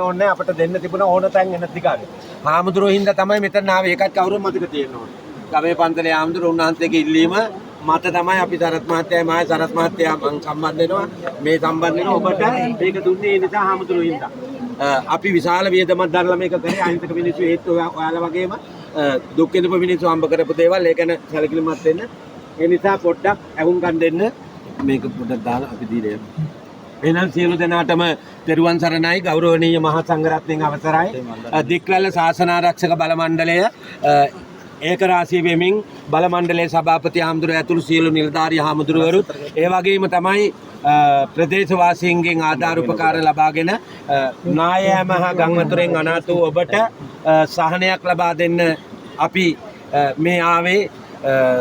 ඕනේ අපිට දෙන්න තිබුණ ඕන තැන් එන දිගාවේ. හාමුදුරුවෝ හින්දා තමයි මෙතන ආවේ. ඒකත් කවුරුත් මතක තියෙන්න ඕනේ. ගමේ පන්සලේ හාමුදුරුවෝ උන්වහන්සේගේ ඉල්ලීම මත තමයි අපි සරත් මහත්තයයි මායි සරත් මහත්තයා සම්බන්ධ වෙනවා. මේ සම්බන්ධ වෙනවා ඔබට මේක දුන්නේ ඒ නිසා හාමුදුරුවෝ හින්දා. අපි විශාල වියදමක් දරලා මේක කරේ අහිංසක මිනිස්සු ඒත් ඔයාලා වගේම දුක් විඳපු මිනිස්සු හම්බ කරපු දේවල් ඒ ගැන සැලකිලිමත් වෙන්න. ඒ නිසා පොඩ්ඩක් අහුම්කම් දෙන්න මේක පොඩ්ඩක් දාලා අපි දීලා යමු. එහෙනම් සියලු දෙනාටම තෙරුවන් සරණයි ගෞරවනීය මහා සංඝරත්නයන් අවසරයි. දික්වැල ශාසන ආරක්ෂක බල මණ්ඩලය ඒක රාශී වෙමින් බල මණ්ඩලයේ සභාපති හාමුදුරුවෝ ඇතුළු සියලු නිලධාරී හාමුදුරුවරු ඒ වගේම තමයි ප්‍රදේශවාසීන්ගෙන් ආධාර උපකාර ලබාගෙන නායෑම හා ගංවතුරෙන් අනාථ වූ ඔබට සහනයක් ලබා දෙන්න අපි මේ ආවේ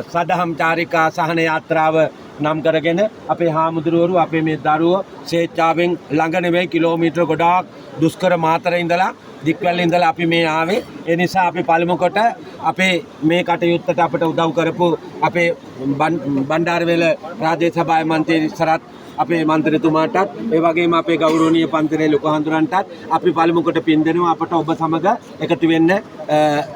සදහම් චාරිකා සහන යාත්‍රාව නම් කරගෙන අපේ හාමුදුරුවරු අපේ මේ දරුවෝ ස්වේච්ඡාවෙන් ළඟ නෙවෙයි කිලෝමීටර ගොඩාක් දුෂ්කර මාතර ඉඳලා දික්වැල ඉඳලා අපි මේ ආවේ. ඒ නිසා අපි පළමු කොට අපේ මේ කටයුත්තට අපට උදව් කරපු අපේ බණ්ඩාරවැල ප්‍රාදේශ සභාවේ මන්ත්‍රී සරත් අපේ මන්ත්‍රීතුමාටත් ඒ වගේම අපේ ගෞරවනීය පන්තිරේ ලොකු හඳුරන්ටත් අපි පළමු කොට පින් දෙනවා අපට ඔබ සමග එකතු වෙන්න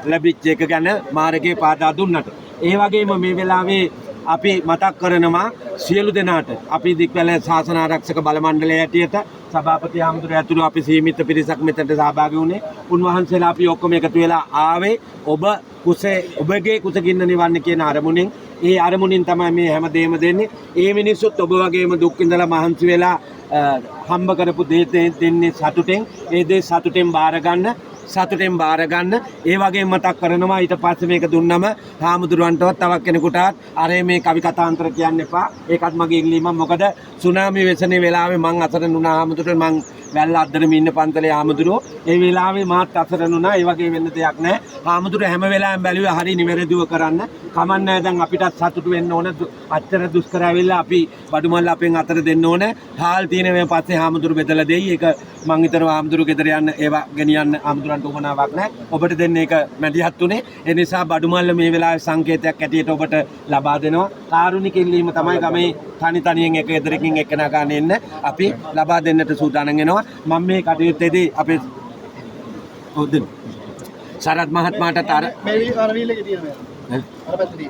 ලැබිච්ච එක ගැන මාර්ගයේ පාදා දුන්නට. ඒ වගේම මේ වෙලාවේ අපි මතක් කරනවා සියලු දෙනාට අපි දික්වැල ශාසන ආරක්ෂක බල මණ්ඩලය ඇටියට සභාපති හාමුදුරුවෝ ඇතුළු අපි සීමිත පිරිසක් මෙතනට සහභාගී වුණේ. උන්වහන්සේලා අපි ඔක්කොම එකතු වෙලා ආවේ ඔබ ඔබගේ කුසගින්න නිවන්න කියන අරමුණෙන්. ඒ අරමුණින් තමයි මේ හැමදේම දෙන්නේ. ඒ මිනිස්සුත් ඔබ වගේම දුක් විඳලා මහන්සි වෙලා හම්බ කරපු දේ දෙන්නේ සතුටෙන්. ඒ දේ සතුටෙන් බාර ගන්න. ඒ වගේ මතක් කරනවා ඊට පස්සේ මේක දුන්නම හාමුදුරුවන්ටවත් තවක් කෙනෙකුටත් අර මේ කවි කතාන්තර කියන්න එපා. ඒකත් මගේ ඉල්ලීමක්. මොකද සුනාමි වෙසෙන වෙලාවේ මං අසරණ වුණා හාමුදුරුවෝ මං වැල්ල අද්දරම ඉන්න පන්තලේ හාමුදුරුවෝ ඒ වෙලාවේ මාත් අසරණ වුණා. ඒ වගේ වෙන්න දෙයක් නැහැ. හාමුදුරුවෝ හැම වෙලාවෙම බැලුවේ හරි නිවැරදිව කරන්න. කමන්නේ දැන් අපිටත් සතුටු වෙන්න ඕන. අච්චර දුෂ්කර ඇවිල්ලා අපි බඩුමල්ල අපෙන් අතර දෙන්න ඕන. හාල් තියෙන මේ පස්සේ හාමුදුරුවෝ බෙදලා දෙයි. ඒක මං හිතනවා හාමුදුරුවෝ ගෙදර යන්න ඒවා ගෙනියන්න හාමුදුරන්ට උවමනාවක් නැහැ. ඔබට දෙන්නේ ඒක මැදිහත් උනේ. ඒ නිසා බඩුමල්ල මේ වෙලාවේ සංකේතයක් ඇටියට ඔබට ලබා දෙනවා. කාරුණික ඉල්ලීම තමයි ගමේ තනියෙන් එක ගෙදරකින් එක්කෙනා ගන්න එන්න අපි ලබා දෙන්නට සූදානම් වෙනවා. මම මේ කටයුත්තේදී අපේ සරත් මහත්මයාට අර වීලක තියෙනවා. අර පැත්තේ.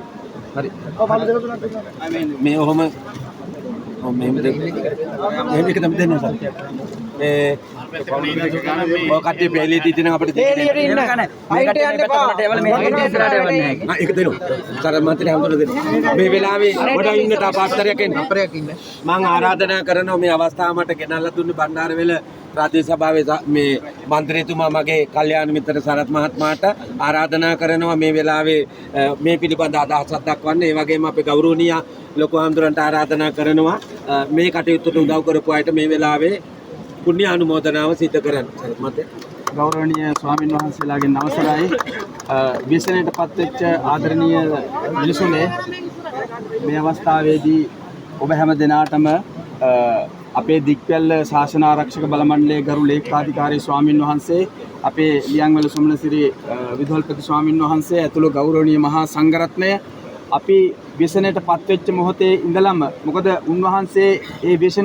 හරි. ඔව් බලු දෙක තුනක් තියෙනවා. මේ ඔහොම මෙහෙම දෙක. එහෙම එක තමයි දෙන්න සර්. ඔය කට්ටිය පෙළියදී තියෙන අපිට පෙළියට ඉන්න කන. අයිට යන්න එපා. මේක ඉස්සරහට යවන්නේ නැහැ. ඒක දෙනවා. සරත් මහත්මයා හඳුනන දෙන්න. මේ වෙලාවේ වඩා ඉන්නට අපහතරයක් එන්න. අපරයක් ඉන්න. මම ආරාධනා කරනවා මේ අවස්ථාව මට ගෙනල්ලා දුන්නේ බණ්ඩාරවැල ප්‍රාදේශ සභාවේ මේ මන්ත්‍රීතුමා මගේ කල්යාණ මිත්‍ර සරත් මහත්මයාට ආරාධනා කරනවා මේ වෙලාවේ මේ පිළිබඳ අදහසක් දක්වන්න. ඒ වගේම අපේ ගෞරවනීය ලොකු හඳුරන්ට ආරාධනා කරනවා මේ කටයුත්තට උදව් කරපු අයට මේ වෙලාවේ පුණ්‍ය අනුමෝදනාව සිදු කරන්න. සරත් මහත්තයා ගෞරවනීය ස්වාමින් වහන්සේලාගෙන් අවසරයි. ව්‍යසනයටපත් වෙච්ච ආදරණීය මිනිසුනේ මේ අවස්ථාවේදී ඔබ හැම දිනාටම අපේ දික්වැල්ල ශාසන ආරක්ෂක බල මණ්ඩලයේ ගරු ලේකාධිකාරී ස්වාමින් වහන්සේ අපේ ලියන්වැල සුමනසිරි විදුහල්පති ස්වාමින් වහන්සේ ඇතුළු ගෞරවනීය මහා සංඝරත්නය අපි ව්‍යසනයටපත් වෙච්ච මොහොතේ ඉඳලම මොකද උන්වහන්සේ ඒ ව්‍යසන